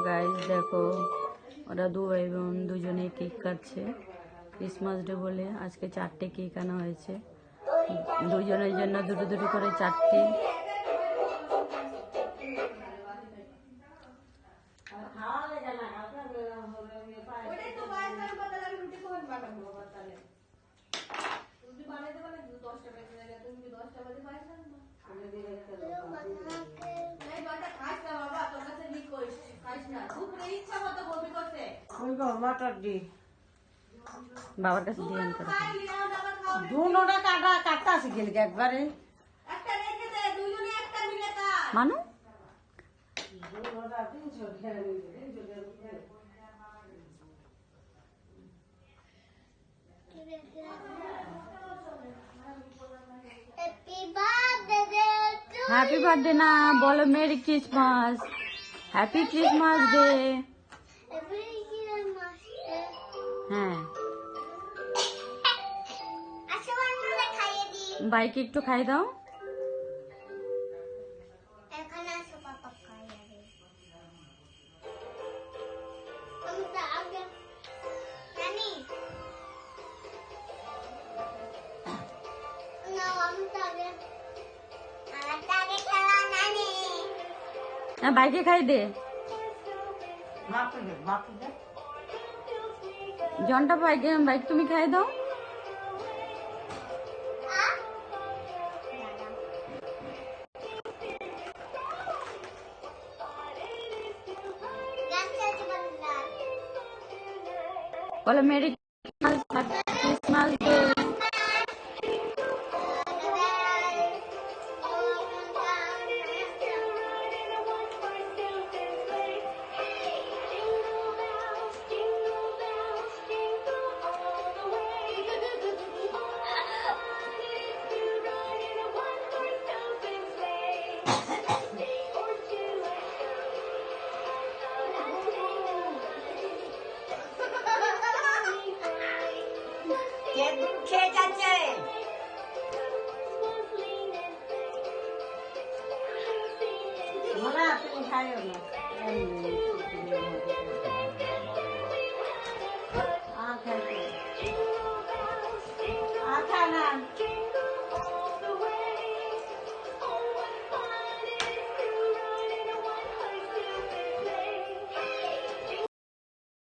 Guys দেখো ওরা দু ভাই বোন দুজনে কেক কাটছে ক্রিসমাস ডে বলে। আজকে 4টে কেক আনা হয়েছে, দুজনের জন্য দুটো দুটো করে 4টে। বাবার কাছে দিয়ে আনতে দুটা কাটতে আসি গেল একবারে মানু হ্যাপি বার্থডে না বলো, merry Christmas, happy Christmas day. হ্যাঁ বাইকে একটু খাই দাও। হ্যাঁ বাইকে খাই দে, জনটা বাইকে বাইক তুমি খাই দাও। বলো মেরি ক্রিসমাস ডে। খেয়ে যাচ্ছে তুমি খাইও না।